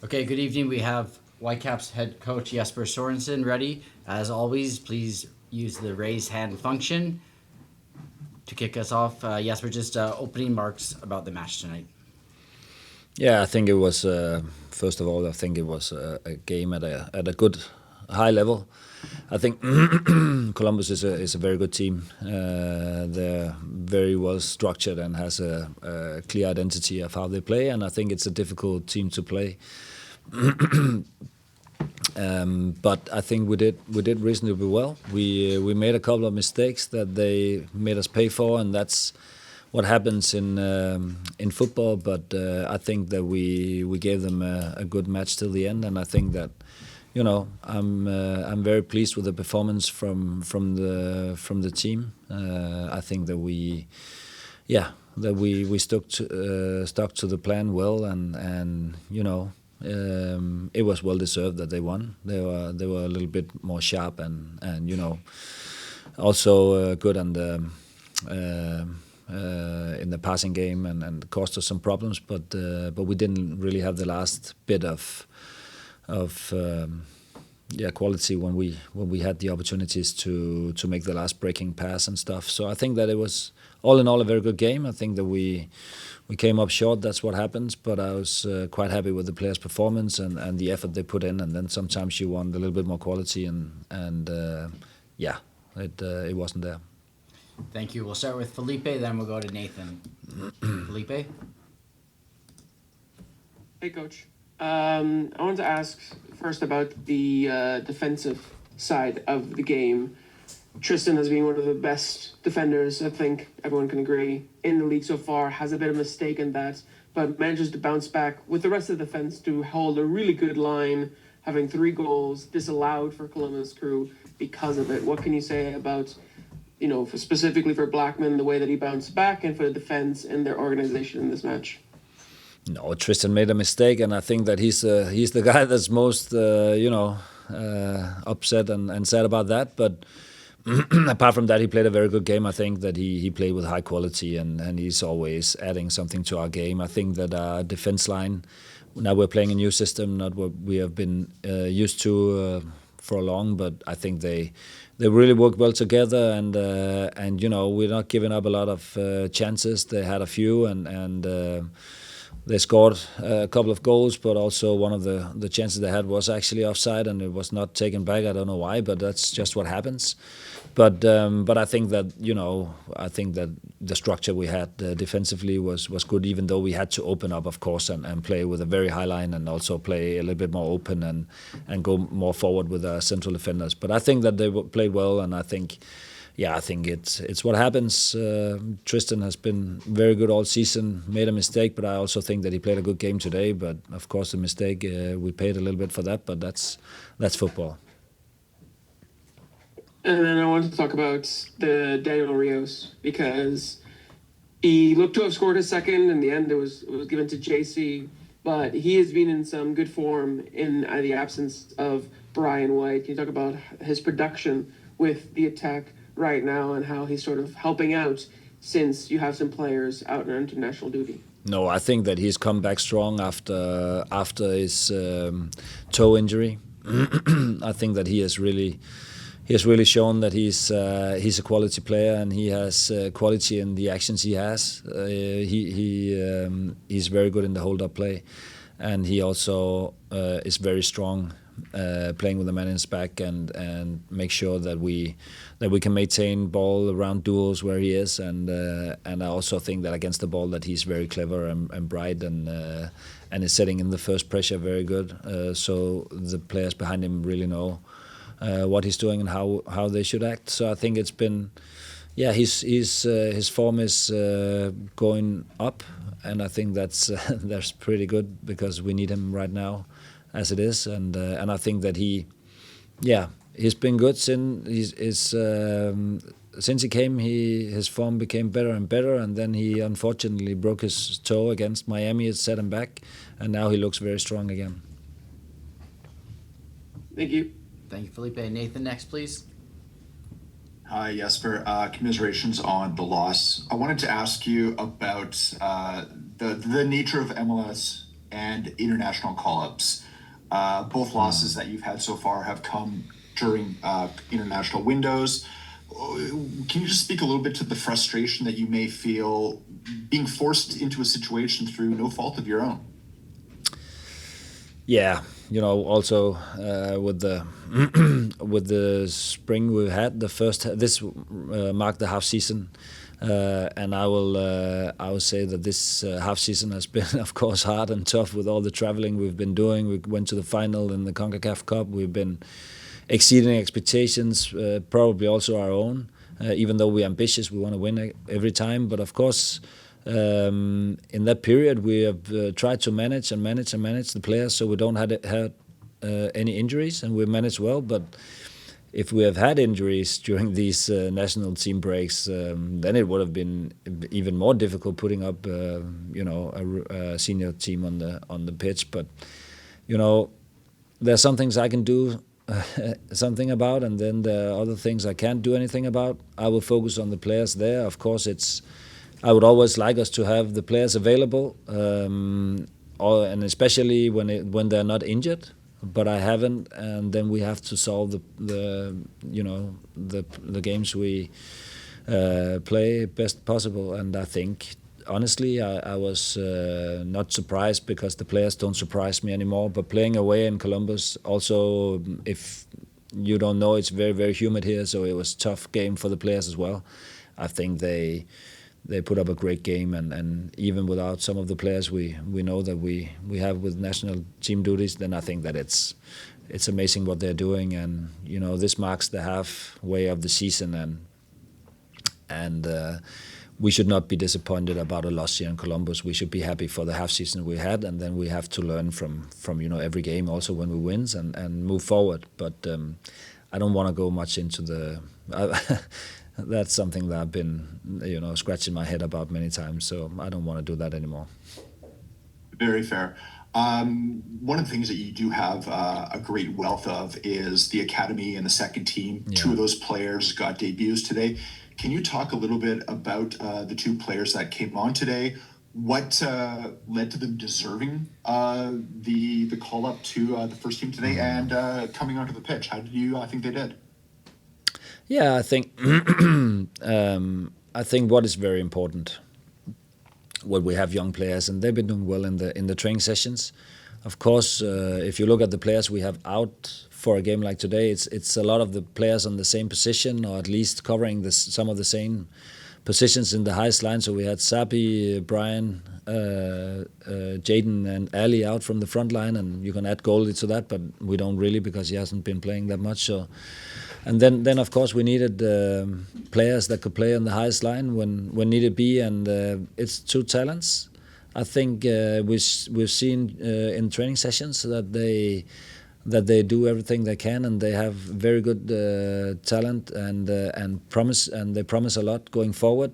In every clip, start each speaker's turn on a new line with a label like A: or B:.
A: Okay, good evening. We have Whitecaps head coach Jesper Sørensen ready. As always, please use the raise hand function to kick us off. Jesper, just opening marks about the match tonight.
B: Yeah, I think it was. First of all, I think it was a game at a good high level. I think Columbus is a very good team. They're very well structured and has a clear identity of how they play, and I think it's a difficult team to play. But I think we did reasonably well. We made a couple of mistakes that they made us pay for, and that's what happens in football. But I think that we gave them a good match till the end, and I think that I'm very pleased with the performance from the team. I think that we stuck to the plan well, and it was well deserved that they won. They were a little bit more sharp and also good on the in the passing game and caused us some problems. But we didn't really have the last bit of quality when we had the opportunities to make the last breaking pass and stuff. So I think that it was all in all a very good game. I think that we came up short. That's what happens. But I was quite happy with the players' performance and the effort they put in. And then sometimes you want a little bit more quality, and it wasn't there.
A: Thank you. We'll start with Felipe, then we'll go to Nathan. Felipe?
C: Hey, Coach. I wanted to ask first about the defensive side of the game. Tristan has been one of the best defenders, I think everyone can agree, in the league so far, has a bit of a mistake in that, but manages to bounce back with the rest of the defense to hold a really good line, having 3 goals disallowed for Columbus Crew because of it. What can you say about, specifically for Blackman, the way that he bounced back, and for the defense and their organization in this match?
B: No, Tristan made a mistake, and I think that he's the guy that's most upset and sad about that. But apart from that, he played a very good game. I think that he played with high quality, and he's always adding something to our game. I think that our defense line, now we're playing a new system, not what we have been used to for long, but I think they really work well together, and we're not giving up a lot of chances. They had a few, and they scored a couple of goals, but also one of the chances they had was actually offside, and it was not taken back. I don't know why, but that's just what happens. But I think that the structure we had defensively was good, even though we had to open up, of course, and play with a very high line, and also play a little bit more open and go more forward with our central defenders. But I think that they played well, and I think it's what happens. Tristan has been very good all season, made a mistake, but I also think that he played a good game today. But of course, the mistake, we paid a little bit for that, but that's football.
C: And then I wanted to talk about the Daniel Rios, because he looked to have scored his second. In the end, it was given to JC, but he has been in some good form in the absence of Brian White. Can you talk about his production with the attack right now and how he's sort of helping out since you have some players out on international duty?
B: No, I think that he's come back strong after his toe injury. I think that he has really shown that he's a quality player, and he has quality in the actions he has. He's very good in the hold-up play, and he also is very strong playing with the man in his back and make sure that we can maintain ball around duels where he is, and I also think that against the ball that he's very clever and bright and is setting in the first pressure very good. So the players behind him really know what he's doing and how they should act. So I think it's been, his form is going up, and I think that's pretty good because we need him right now as it is, and I think that he's been good since he came. His form became better and better, and then he unfortunately broke his toe against Miami. It set him back, and now he looks very strong again.
C: Thank you.
A: Thank you, Felipe. Nathan, next, please.
D: Hi, Jesper. Commiserations on the loss. I wanted to ask you about the nature of MLS and international call-ups. Both losses that you've had so far have come during international windows. Can you just speak a little bit to the frustration that you may feel being forced into a situation through no fault of your own?
B: Yeah, also with the with the spring we had, this marked the half season, and I will say that this half season has been, of course, hard and tough with all the traveling we've been doing. We went to the final in the CONCACAF Cup. We've been exceeding expectations, probably also our own. Even though we're ambitious, we want to win every time. But of course, in that period, we have tried to manage the players so we don't have any injuries, and we managed well. But if we have had injuries during these national team breaks, then it would have been even more difficult putting up, a senior team on the pitch. But there are some things I can do something about, and then there are other things I can't do anything about. I will focus on the players there. Of course, I would always like us to have the players available, and especially when they're not injured. But I haven't, and then we have to solve the games we play best possible. And I think, honestly, I was not surprised because the players don't surprise me anymore. But playing away in Columbus, also, if you don't know, it's very, very humid here, so it was a tough game for the players as well. I think they put up a great game, and even without some of the players we know that we have with national team duties, then I think that it's amazing what they're doing. And this marks the halfway of the season, and we should not be disappointed about a loss here in Columbus. We should be happy for the half season we had, and then we have to learn from every game, also when we win, and move forward. But I don't want to go much into the. That's something that I've been, scratching my head about many times. So I don't want to do that anymore.
D: Very fair. One of the things that you do have a great wealth of is the academy and the second team. Yeah. 2 of those players got debuts today. Can you talk a little bit about the 2 players that came on today? What led to them deserving the call up to the first team today and coming onto the pitch? How did you think they did?
B: Yeah, I think what is very important, when we have young players, and they've been doing well in the training sessions. Of course, if you look at the players we have out for a game like today, it's a lot of the players on the same position, or at least covering some of the same positions in the highest line. So we had Sabi, Brian, Jaden, and Ali out from the front line, and you can add Goldie to that, but we don't really, because he hasn't been playing that much. So. And then of course we needed players that could play on the highest line when needed be, and it's 2 talents. I think we've seen in training sessions that they do everything they can, and they have very good talent and promise, and they promise a lot going forward.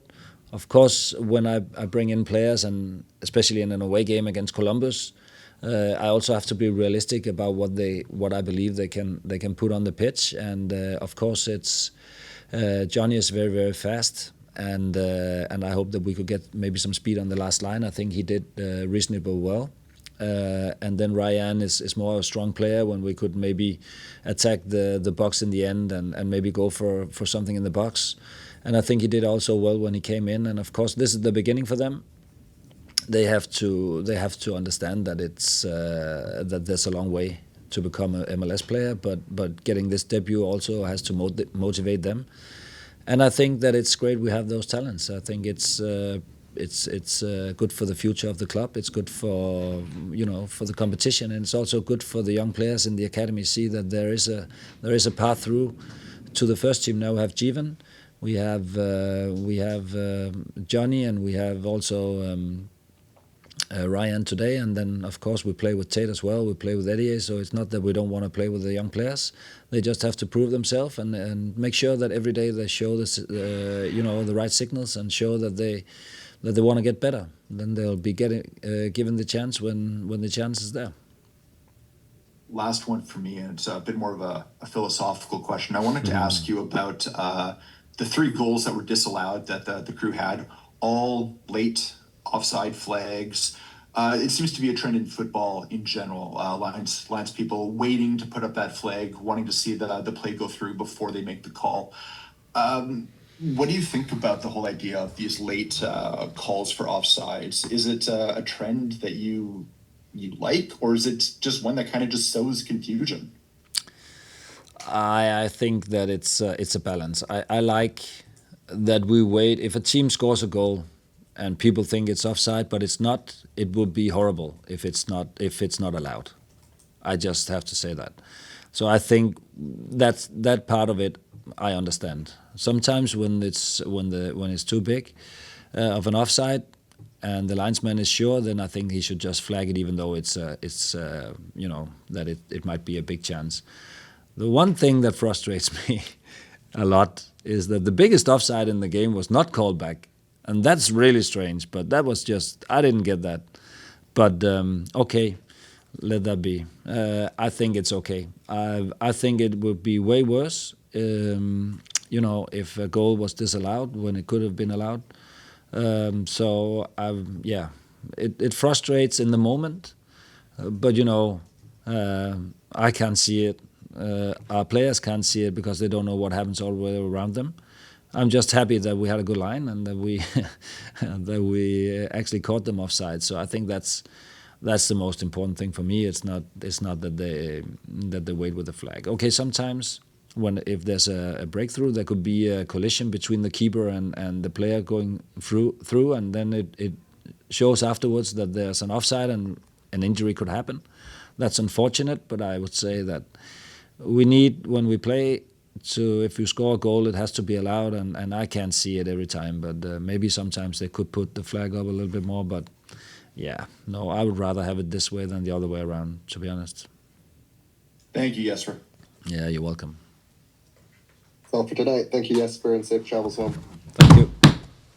B: Of course, when I bring in players, and especially in an away game against Columbus, I also have to be realistic about what I believe they can put on the pitch. And of course, it's Johnny is very, very fast, and I hope that we could get maybe some speed on the last line. I think he did reasonably well. And then Ryan is more a strong player, when we could maybe attack the box in the end and maybe go for something in the box. And I think he did also well when he came in. And of course, this is the beginning for them. They have to understand that it's that there's a long way to become an MLS player, but getting this debut also has to motivate them. And I think that it's great we have those talents. I think it's good for the future of the club. It's good for for the competition, and it's also good for the young players in the academy. See that there is a path through to the first team. Now we have Jeevan, we have Johnny, and we have also Ryan today, and then of course we play with Tate as well. We play with Eddie, so it's not that we don't want to play with the young players. They just have to prove themselves and make sure that every day they show the right signals, and show that they want to get better. Then they'll be given the chance when the chance is there.
D: Last one for me, and it's a bit more of a philosophical question. I wanted to ask you about the 3 goals that were disallowed that the crew had, all late offside flags. It seems to be a trend in football in general. Lines people waiting to put up that flag, wanting to see the play go through before they make the call. What do you think about the whole idea of these late calls for offsides? Is it a trend that you like, or is it just one that kind of just sows confusion?
B: I think that it's a balance. I like that we wait. If a team scores a goal and people think it's offside, but it's not, it would be horrible if it's not allowed. I just have to say that. So I think that part of it I understand. Sometimes when it's too big of an offside and the linesman is sure, then I think he should just flag it, even though it's that it might be a big chance. The one thing that frustrates me a lot is that the biggest offside in the game was not called back, and that's really strange. But that was just, I didn't get that. But okay, let that be. I think it's okay. I think it would be way worse, if a goal was disallowed when it could have been allowed. It frustrates in the moment, but I can't see it. Our players can't see it because they don't know what happens all the way around them. I'm just happy that we had a good line and that we that we actually caught them offside. So I think that's the most important thing for me. It's not that they wait with the flag. Okay, sometimes if there's a breakthrough, there could be a collision between the keeper and the player going through, and then it shows afterwards that there's an offside and an injury could happen. That's unfortunate, but I would say that we need, when we play, if you score a goal, it has to be allowed, and I can't see it every time, but maybe sometimes they could put the flag up a little bit more, but I would rather have it this way than the other way around, to be honest.
D: Thank you, Jesper.
B: Yeah, you're welcome.
E: That's all for tonight. Thank you, Jesper, and safe travels home.